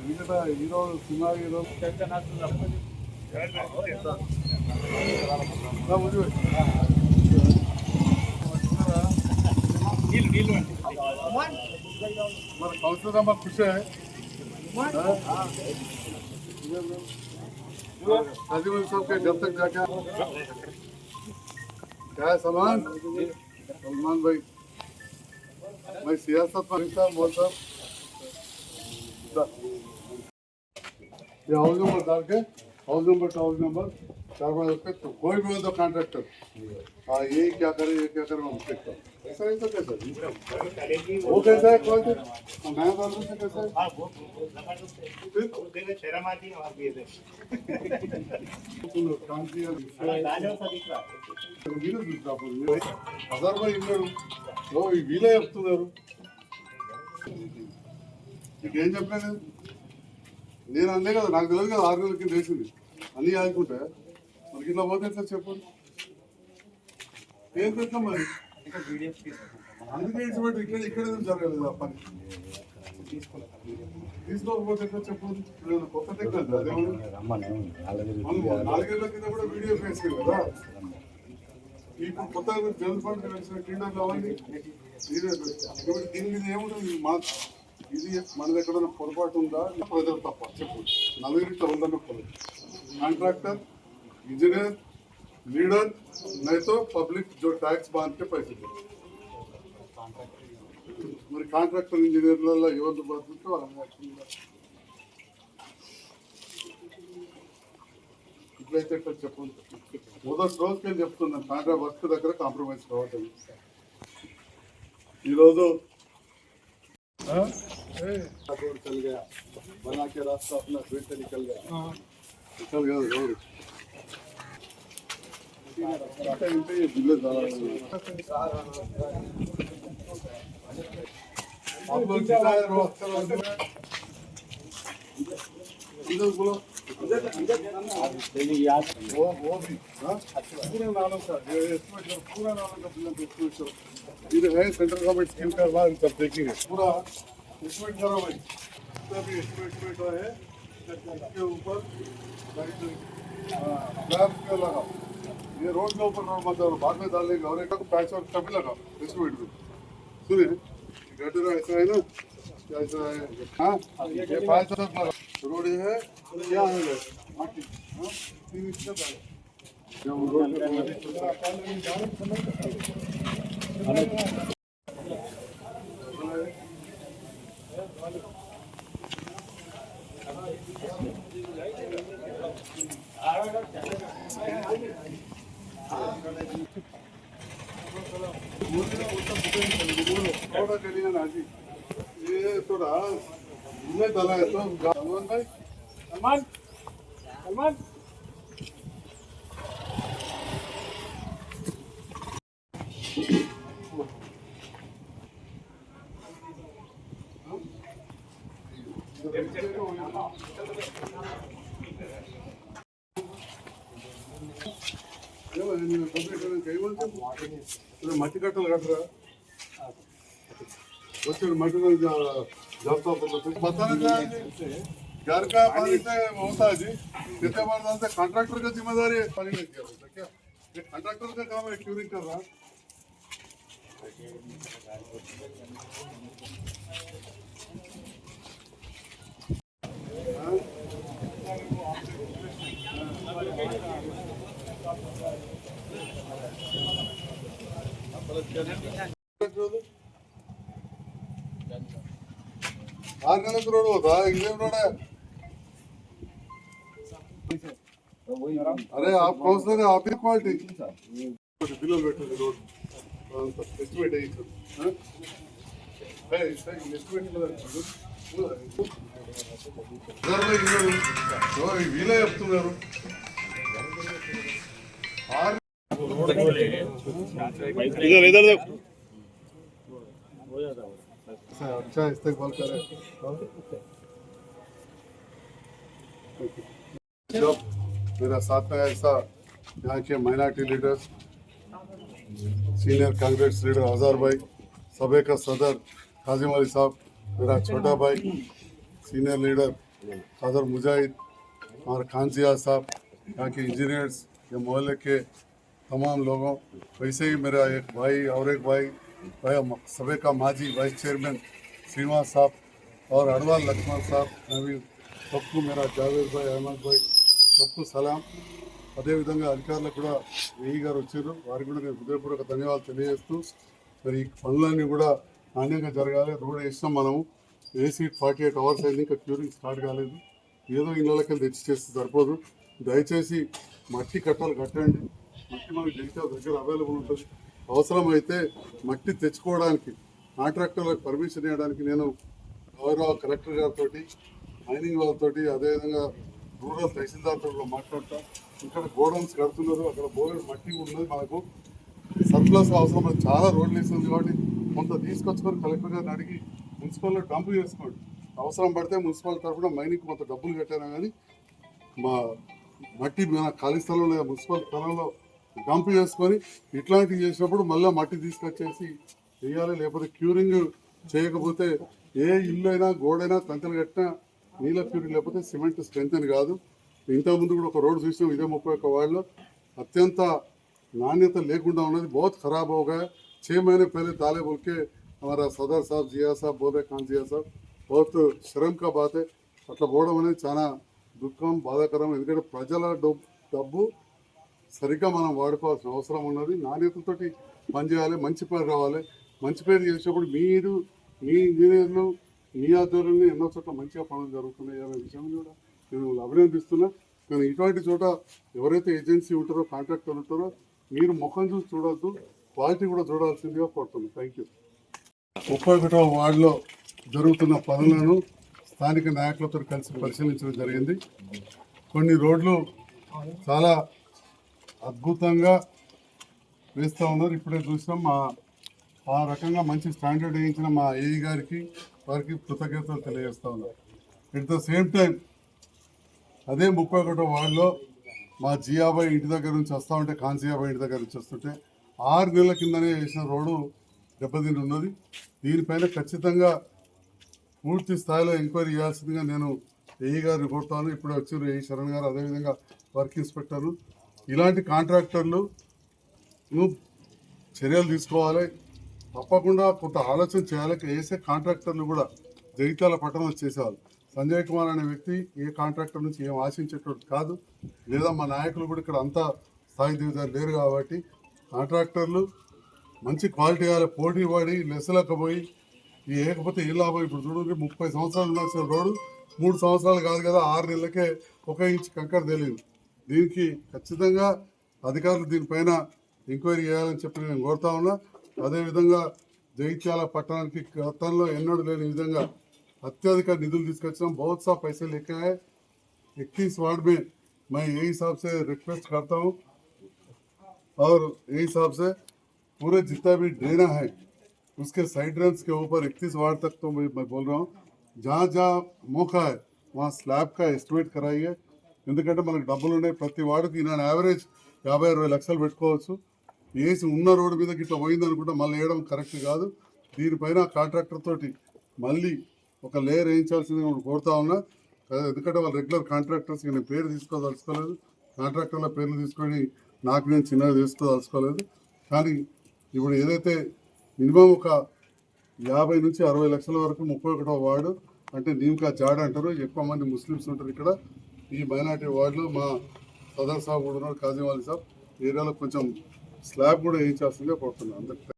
మిగతా హీరోలు సినిమా హీరోలు మన కౌన్సిలర్ అమ్మ ఖుషి आदिवासी साहब के जब तक जाके क्या है सलमान भाई मैं सियासत में साहब बोल साहब ये हाउस नंबर डाल के हाउस नंबर 4 पे तो कोई भी हो तो कॉन्ट्रैक्टर हाँ ये क्या करे हम देखता ऐसा ही तो कैसा वो कैसा है कौन नया डालने से कैसा है हजार వీలే చెప్తున్నారు నీకేం చెప్పలేదు నేను అందే కదా నాకు తెలియదు కదా 6 నెలల కింద వేసింది అన్నీ ఆదుకుంటా మనకి ఇట్లా పోతే ఎట్లా చెప్పండి ఏం పెట్టాం మరి అందుకే ఇక్కడ జరగలేదు ఆ పని తీసుకోకపోతే ఎట్లా చెప్పండి కొత్త టెక్నాలజీ 4 ఏళ్ల కింద కూడా వీడియో వేసారు కదా ఇప్పుడు కొత్త జనరల్ ఫండ్ వేసిన టీడర్లు అవన్నీ దీని మీద ఏముంటుంది ఇది మన దగ్గర పొరపాటు ఉందా ప్రజలు తప్ప చెప్పు నలుగురితో ఉందన్న कॉन्ट्रैक्टर इंजीनियर लीडर नहीं तो पब्लिक जो टैक्स बांध के पैसे दे మరి కాంట్రాక్టర్ ఇంజనీర్లలో ఎవరు బతుకుతూ ఇట్లయితే ఎట్లా చెప్పండి మొదటి రోజుకి చెప్తున్నాను కాంట్రాక్ట్ వర్క్ దగ్గర కాంప్రమైజ్ కావటం ఈరోజు चल गया बना के रास्ता अपना फिर से निकल गया रोड आप लोग इधर बोलो वो भी पूरा नालों का पूरा नालों का इधर है सेंट्रल गवर्नमेंट स्कीम का बाद सब देखेंगे पूरा एस्टिमेट करो भाई भी एस्टिमेट है इसके ऊपर स्लैब पे लगाओ ये रोड के ऊपर मत बाद में डाल लेंगे और एक पैच वर्क का भी लगाओ एस्टिमेट में सुनिए गटर ऐसा है ना ऐसा है हाँ ये पैच वर्क लगाओ रोड है क्या है माटी हाँ 3 इंच का रोड थोड़ा चलिए ना जी ये थोड़ा इन्हें डाला है तो सलमान भाई सलमान मट्टी कट्टल कटरा వచ్చాడు మట్టి जाता बताना चाहिए घर का पानी से होता है जी कितने बार डालते कॉन्ट्रैक्टर का जिम्मेदारी है पानी नहीं किया होता क्या ये कॉन्ट्रैक्टर का काम है क्यूरिंग कर रहा रोड होता एग्जाम रोड है अरे आप कौन सा आप ही क्वालिटी बिलो बैठे रोड एस्टिमेट है एस्टिमेट వీలే చెప్తున్నారు अच्छा इस्तेमाल करें जब मेरा साथ में ऐसा यहाँ के minority leaders senior Congress leader Azhar भाई सभा का सदर काजिम अली साहब मेरा छोटा भाई सीनियर लीडर कादर मुजाहिद, हमारे खानजिया साहब, यहाँ के इंजीनियर्स, ये मोहल्ले के तमाम लोगों, वैसे ही मेरा एक भाई और एक भाई सभा का माजी वाइस चेयरमैन श्रीनिवास साहब और अडवाल लक्ष्मण साहब, नवीन सबको मेरा जावेद भाई, अहमद भाई सबको सलाम. అదేవిధంగా అధికారులకు కూడా ఏఈ గారు వచ్చారు, వారికి కూడా నేను హృదయపూర్వక ధన్యవాదాలు తెలియజేస్తూ, మరి ఈ పనులన్నీ కూడా నాణ్యంగా జరగాలి. రోడ్ వేసినాం మనము, వేసి 48 అవర్స్ అయింది, ఇంకా క్యూరింగ్ స్టార్ట్ కాలేదు. ఏదో ఇళ్ళకి తెచ్చి చేస్తే సరిపోదు. దయచేసి మట్టి కట్టాలు కట్టండి. మట్టి మనకి జగిత్యాల దగ్గర అవైలబుల్ ఉంటుంది. అవసరమైతే మట్టి తెచ్చుకోవడానికి కాంట్రాక్టర్లకు పర్మిషన్ ఇవ్వడానికి నేను గౌరవ కలెక్టర్ గారితో, మైనింగ్ వాళ్ళతో, అదేవిధంగా రూరల్ తహసీల్దార్తో మాట్లాడతాం. ఇక్కడ గోడౌన్స్ కడుతున్నారు, అక్కడ బోర్డు మట్టి ఉన్నది, మనకు సర్ప్లస్ అవసరం. చాలా రోడ్లు వేస్తుంది కాబట్టి కొంత తీసుకొచ్చుకొని కలెక్టర్ గారిని అడిగి మున్సిపల్లో డంప్ చేసుకోండి. అవసరం పడితే మున్సిపల్ తరఫున మైనింగ్ కొంత డబ్బులు కట్టాను, కానీ మా మట్టి మన ఖాళీ స్థలంలో లేదా మున్సిపల్ స్థలంలో డంప్ చేసుకొని ఇట్లాంటివి చేసినప్పుడు మళ్ళీ మట్టి తీసుకొచ్చేసి వేయాలి. లేకపోతే క్యూరింగ్ చేయకపోతే ఏ ఇల్లు అయినా గోడైనా తంతలు కట్టినా నీళ్ళ క్యూరింగ్ లేకపోతే సిమెంట్ స్ట్రెంత్ అని కాదు. ఇంతకుముందు కూడా ఒక రోడ్డు చూసాం, ఇదే 31 వార్డులో అత్యంత నాణ్యత లేకుండా ఉన్నది. बहुत खराब हो गया. 6 महीने पहले ताले बोल के हमारा सदर साहब जिया साहब बोल रहे, खान जिया साहब, बहुत शर्म का बात है. అట్లా పోవడం అనేది చాలా దుఃఖం, బాధాకరం. ఎందుకంటే ప్రజల డబ్బు సరిగ్గా మనం వాడుకోవాల్సిన అవసరం ఉన్నది. నాణ్యతతోటి పనిచేయాలి, మంచి పేరు రావాలి. మంచి పేరు చేసినప్పుడు మీరు, మీ ఇంజనీర్లు, మీ ఆధ్వర్యంలో ఎన్నో చోట్ల మంచిగా పనులు జరుగుతున్నాయి అనే విషయం కూడా నేను అభినందిస్తున్నా. కానీ ఇటువంటి చోట ఎవరైతే ఏజెన్సీ ఉంటారో, కాంట్రాక్టర్ ఉంటారో, మీరు ముఖం చూసి చూడొద్దు, క్వాలిటీ కూడా చూడాల్సిందిగా కోరుతున్నాను. Thank you. 31వ వార్డులో జరుగుతున్న పనులను స్థానిక నాయకులతో కలిసి పరిశీలించడం జరిగింది. కొన్ని రోడ్లు చాలా అద్భుతంగా వేస్తూ ఉన్నారు. ఇప్పుడే చూసినాం. ఆ రకంగా మంచి స్టాండర్డ్ వేయించిన మా ఏఈ గారికి, వారికి కృతజ్ఞతలు తెలియజేస్తూ ఉన్నారు. ఎట్ ద సేమ్ టైం అదే 31వ వార్డులో మా జియాబాయి ఇంటి దగ్గర నుంచి వస్తూ ఉంటే, కాన్సియాబాయి ఇంటి దగ్గర నుంచి వస్తుంటే 6 నెలల కిందనే వేసిన రోడ్డు దెబ్బతిండి ఉన్నది. దీనిపైన ఖచ్చితంగా పూర్తి స్థాయిలో ఎంక్వైరీ చేయాల్సిందిగా నేను ఏఈ గారిని కోరుతాను. ఇప్పుడే వచ్చారు ఏఈ శరణ్ గారు, అదేవిధంగా వర్క్ ఇన్స్పెక్టర్లు. ఇలాంటి కాంట్రాక్టర్లు చర్యలు తీసుకోవాలి. తప్పకుండా కొంత ఆలోచన చేయాలి. వేసే కాంట్రాక్టర్లు కూడా జగిత్యాల పట్టణం చేసేవాళ్ళు. సంజయ్ కుమార్ అనే వ్యక్తి ఏ కాంట్రాక్టర్ నుంచి ఏం ఆశించేటట్టు కాదు. లేదా మా నాయకులు కూడా ఇక్కడ అంతా స్థాయి దిగుతారు లేరు. కాబట్టి కాంట్రాక్టర్లు మంచి క్వాలిటీ కావాలి. పోటీ పడి లెసలకు పోయి ఏకపోతే ఏ లాభం. ఇప్పుడు చూడండి, 30 సంవత్సరాలు ఉండాల్సిన రోడ్డు 3 సంవత్సరాలు కాదు కదా, 6 నెలలకే 1 ఇంచ్ కంకర తెలియదు. దీనికి ఖచ్చితంగా అధికారులు దీనిపైన ఎంక్వైరీ చేయాలని చెప్పి నేను కోరుతా ఉన్నా. అదేవిధంగా జగిత్యాల పట్టణానికి గతంలో ఎన్నడూ లేని విధంగా अत्यधिक निधुल తీసుకొచ్చాం. बहुत सा पैसे लेके आए. 31 वार्ड में मैं यही साहब से रिक्वेस्ट करता हूँ और यही साहब से पूरे जितना भी ड्रेना है उसके साइड ड्रेन्स के ऊपर 31 वार्ड तक तो मैं बोल रहा हूँ, जहाँ जहाँ मौका है वहाँ स्लैब का एस्टिमेट कराइए. ఎందుకంటే మనకు డబ్బులు ఉన్నాయి. ప్రతి వార్డుకి నేను యావరేజ్ 50-60 లక్షలు పెట్టుకోవచ్చు. వేసి ఉన్న రోడ్డు మీద ఇట్లా పోయింది అనుకుంటే మళ్ళీ వేయడం కరెక్ట్ కాదు. దీనిపైన కాంట్రాక్టర్ తోటి మళ్ళీ ఒక లేయర్ వేయించాల్సిందిగా కోరుతా ఉన్నా. ఎందుకంటే వాళ్ళు రెగ్యులర్ కాంట్రాక్టర్స్, నేను పేరు తీసుకోదలుచుకోలేదు. కాంట్రాక్టర్ల పేర్లు తీసుకొని నాకు నేను చిన్నగా తీసుకోదలుచుకోలేదు. కానీ ఇప్పుడు ఏదైతే మినిమం ఒక 50 నుంచి 60 లక్షల వరకు 31వ వార్డు అంటే నీమ్కా జాడ్ అంటారు. ఎక్కువ మంది ముస్లిమ్స్ ఉంటారు ఇక్కడ. ఈ మైనార్టీ వార్డులో మా సదర్ సాబ్ కూడా ఉన్నారు, కాజీం అలీ సాబ్. ఏరియాలో కొంచెం స్లాబ్ కూడా వేయించాల్సిందిగా కోరుతున్నాను అందరికీ.